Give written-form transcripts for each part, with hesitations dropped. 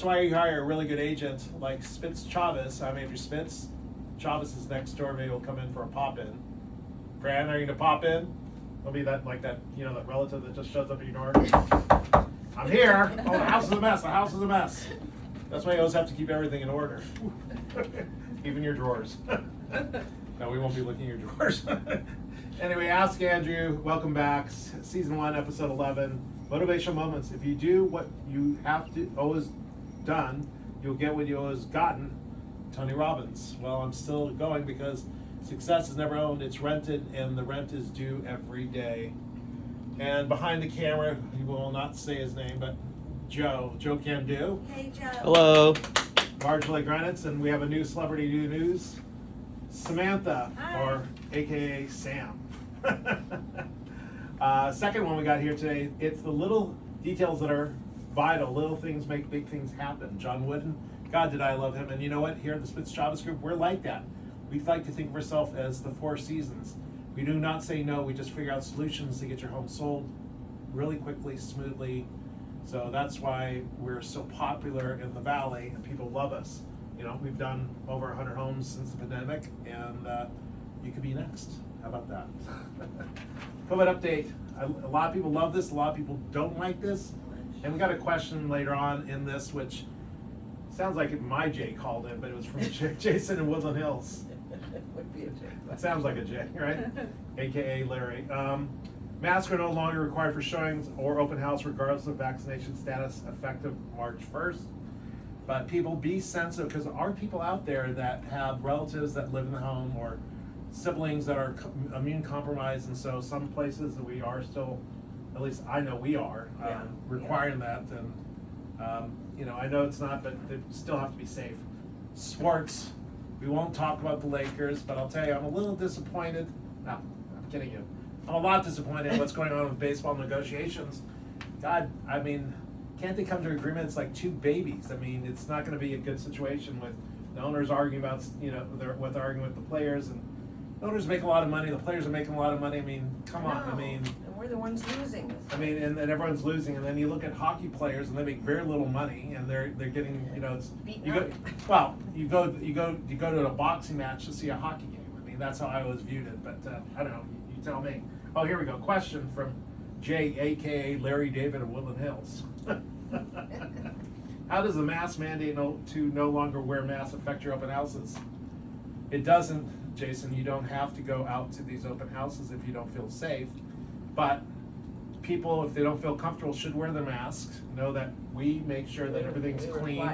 That's why you hire a really good agent like Spitz Chavez. I mean, if you're Spitz, Chavez is next door. Maybe he'll come in for a pop-in. Fran, are you gonna pop in? It'll be that that relative that just shows up at your door. I'm here. Oh, the house is a mess. The house is a mess. That's why you always have to keep everything in order, even your drawers. No, we won't be looking at your drawers. Anyway, Ask Andrew. Welcome back. Season 1, episode 11. Motivational moments. If you do what you have to always done, you'll get what you always gotten. Tony Robbins. Well, I'm still going because success is never owned, it's rented, and the rent is due every day. And behind the camera, he will not say his name, but Joe Can Do. Hey, Joe. Hello. Margie Granitz, and we have a new celebrity news. Samantha, Hi. or AKA Sam. Second one we got here today, it's the little details that are vital. Little things make big things happen. John Wooden, God did I love him. And you know what? Here at the Spitz Chavez Group, we're like that. We like to think of ourselves as the 4 seasons. We do not say no, we just figure out solutions to get your home sold really quickly, smoothly. So that's why we're so popular in the Valley and people love us. You know, we've done over 100 homes since the pandemic, and you could be next. How about that? COVID update. A lot of people love this, a lot of people don't like this. And we got a question later on in this, which sounds like my Jay called in, but it was from Jason in Woodland Hills. Would be a Jay. That sounds like a Jay, right? AKA Larry. Masks are no longer required for showings or open house regardless of vaccination status, effective March 1st. But people, be sensitive, because there are people out there that have relatives that live in the home or siblings that are immune compromised, and so some places that we are still, at least I know we are, requiring that. And you know, I know it's not, but they still have to be safe. Sports, we won't talk about the Lakers, but I'll tell you, I'm a little disappointed. No, I'm kidding you. I'm a lot disappointed in what's going on with baseball negotiations. God, I mean, can't they come to agreements like 2 babies? I mean, it's not going to be a good situation with the owners arguing about, you know, they're arguing with the players, and the owners make a lot of money, the players are making a lot of money. I mean, come on. I mean, and we're the ones losing. I mean, and everyone's losing, and then you look at hockey players, and they make very little money, and they're getting, you know, it's you go, well, you go to a boxing match to see a hockey game. I mean, that's how I always viewed it. But I don't know. You tell me. Oh, here we go. Question from Jay, aka Larry David of Woodland Hills. How does the mask mandate to no longer wear masks affect your open houses? It doesn't, Jason. You don't have to go out to these open houses if you don't feel safe. But people, if they don't feel comfortable, should wear their masks. Know that we make sure that everything's clean.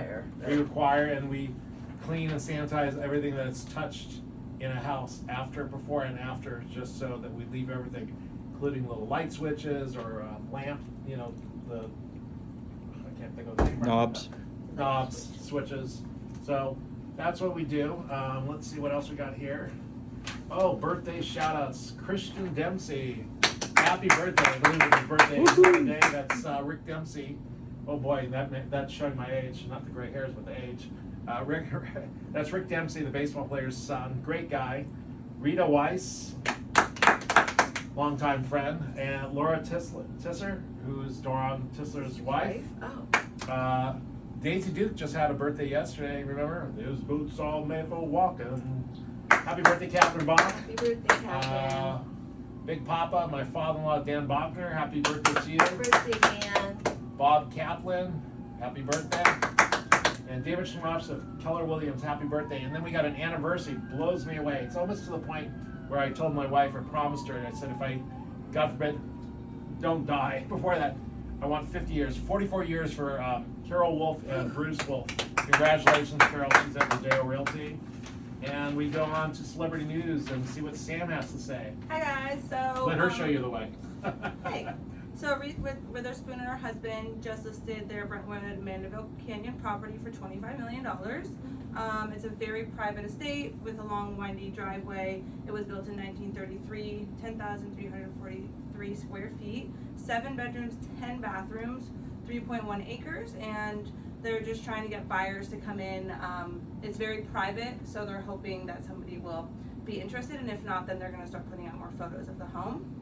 We require, and we clean and sanitize everything that's touched in a house before and after, just so that we leave everything, including little light switches or lamp, you know, I can't think of the name. Knobs, switches. So that's what we do. Let's see what else we got here. Oh, birthday shout outs. Christian Dempsey. Happy birthday. I believe it's his birthday today. That's Rick Dempsey. Oh boy, that's showing my age. Not the gray hairs, but the age. That's Rick Dempsey, the baseball player's son. Great guy. Rita Weiss, longtime friend, and Laura Tisser, who's Doron Tisler's wife. Oh. Daisy Duke just had a birthday yesterday. Remember? Those boots all made for walking. Happy birthday, Catherine Bach. Happy birthday, Catherine. Big Papa, my father-in-law, Dan Bachner. Happy birthday to you. Happy birthday, Dan. Bob Kaplan. Happy birthday. And David Schmaps of Keller Williams, happy birthday. And then we got an anniversary, blows me away. It's almost to the point where I told my wife, or promised her, and I said, if I, God forbid, don't die before that, I want 50 years, 44 years for Carol Wolf and Bruce Wolf. Congratulations, Carol, she's at Rodeo Realty. And we go on to celebrity news and see what Sam has to say. Hi guys, so Let her show you the way. hey, so Reese Witherspoon and her husband just listed their Brentwood Mandeville Canyon property for $25 million. It's a very private estate with a long, windy driveway. It was built in 1933, 10,343 square feet, 7 bedrooms, 10 bathrooms, 3.1 acres, and they're just trying to get buyers to come in. It's very private, so they're hoping that somebody will be interested, and if not, then they're going to start putting out more photos of the home.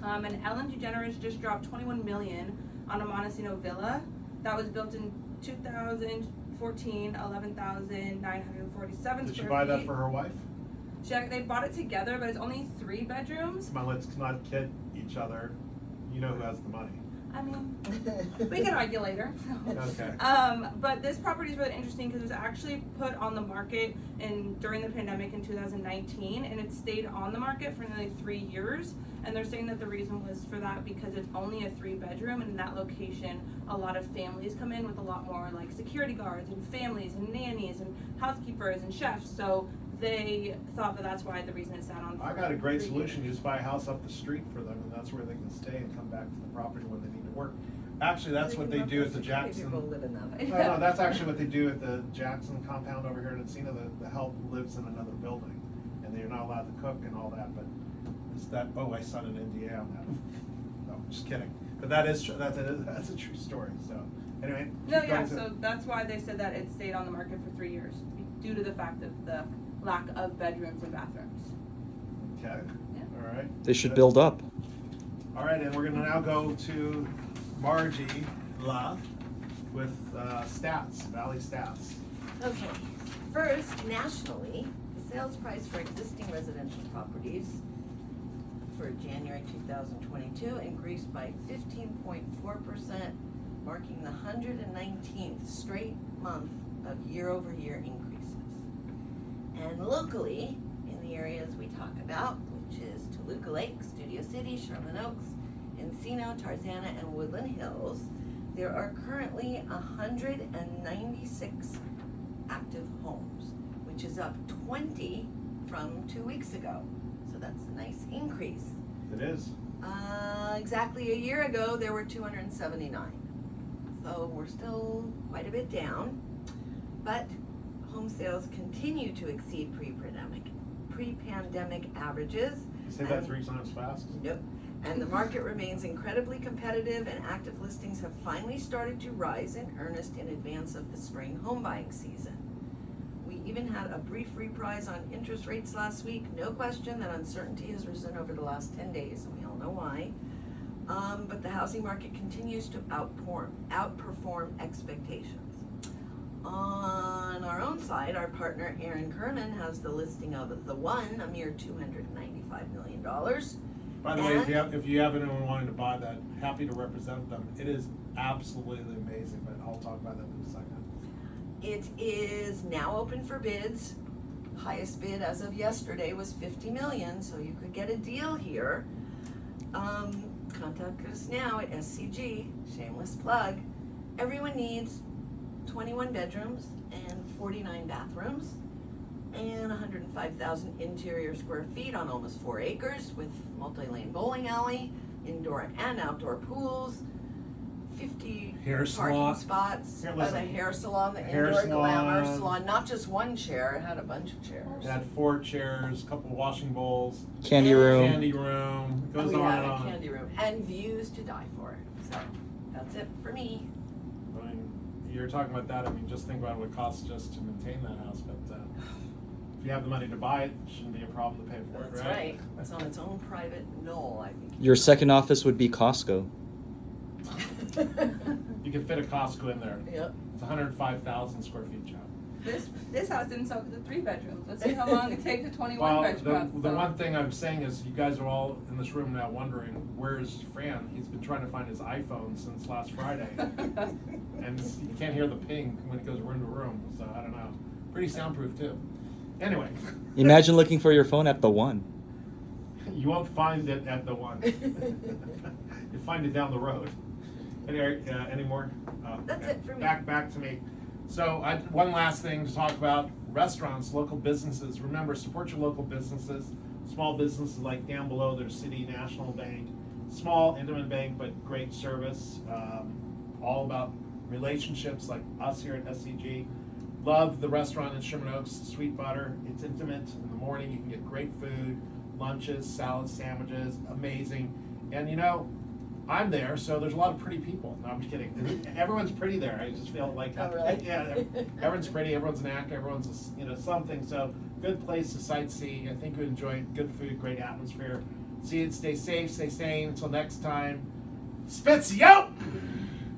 And Ellen DeGeneres just dropped $21 million on a Montesino villa that was built in 2014, 11,947 Did she square buy that feet. for her wife? They bought it together, but it's only 3 bedrooms. Come on, let's not kid each other. You know who has the money. I mean, we can argue later. Okay. But this property is really interesting because it was actually put on the market during the pandemic in 2019, and it stayed on the market for nearly 3 years. And they're saying that the reason was for that because it's only a 3-bedroom, and in that location, a lot of families come in with a lot more like security guards and families and nannies and housekeepers and chefs. So they thought that that's why the reason it sat on. I for got a great 3 solution. You years. just buy a house up the street for them, and that's where they can stay and come back to the property when they need to work. Actually, that's what they do at the Jackson. People live in that. No, that's actually what they do at the Jackson compound over here in Encino. The help lives in another building, and they're not allowed to cook and all that. But it's that. Oh, I signed an NDA on that. No, just kidding. But that is true. That's a true story. So anyway. No, keep yeah, going to- so that's why they said that it stayed on the market for 3 years, due to the fact of the lack of bedrooms and bathrooms. Okay. Yeah. All right. They should Good. build up. All right, and we're gonna now go to Margie with stats, Valley stats. Okay, first, nationally, the sales price for existing residential properties for January 2022 increased by 15.4%, marking the 119th straight month of year-over-year increases. And locally, in the areas we talk about, which is Toluca Lake, Studio City, Sherman Oaks, Encino, Tarzana, and Woodland Hills, there are currently 196 active homes, which is up 20 from 2 weeks ago. So that's a nice increase. It is. Exactly a year ago, there were 279. So we're still quite a bit down, but home sales continue to exceed pre-pandemic averages. Say that 3 times fast. Nope. And the market remains incredibly competitive, and active listings have finally started to rise in earnest in advance of the spring home buying season. We even had a brief reprise on interest rates last week. No question that uncertainty has risen over the last 10 days, and we all know why. But the housing market continues to outperform expectations. On our own side, our partner Aaron Kerman has the listing of The One, a mere $295 million. By the way, if you have anyone wanting to buy that, happy to represent them. It is absolutely amazing, but I'll talk about that in a second. It is now open for bids. Highest bid as of yesterday was $50 million, so you could get a deal here. Contact us now at SCG, shameless plug. Everyone needs 21 bedrooms and 49 bathrooms and 105,000 interior square feet on almost 4 acres with multi-lane bowling alley, indoor and outdoor pools, 50 Hair parking salon. spots, Here, the listen. hair salon, the Hair indoor glamour salon. salon, not just one chair, it had a bunch of chairs. It had 4 chairs, a couple washing bowls, Candy room. candy room. It goes We on had and a on. candy room and views to die for. So that's it for me. I mean, you're talking about that. I mean, just think about what it costs just to maintain that house. But if you have the money to buy it, it shouldn't be a problem to pay for That's it, right? right. It's on its own private knoll, I think. Your second office would be Costco. You can fit a Costco in there. Yep. It's 105,000 square feet, Joe. This house didn't sell because of 3 bedrooms. Let's see how long it takes a 21 Well, bedroom. the one thing I'm saying is you guys are all in this room now wondering, where's Fran? He's been trying to find his iPhone since last Friday. And you can't hear the ping when it goes room to room, so I don't know. Pretty soundproof too. Anyway. Imagine looking for your phone at The One. You won't find it at The One. You find it down the road. Anyway, any more? Oh, That's okay. it for me. Back to me. So one last thing to talk about, restaurants, local businesses. Remember, support your local businesses. Small businesses like down below, there's City National Bank. Small, intimate bank, but great service. All about relationships like us here at SCG. Love the restaurant in Sherman Oaks, Sweet Butter. It's intimate. In the morning, you can get great food, lunches, salads, sandwiches, amazing. And you know, I'm there, so there's a lot of pretty people. No, I'm kidding. Everyone's pretty there. I just feel like, Oh, really? yeah, everyone's pretty. Everyone's an actor. Everyone's something. So good place to sightsee. I think you enjoy it. Good food, great atmosphere. See it. Stay safe. Stay sane. Until next time. Spitz, yo!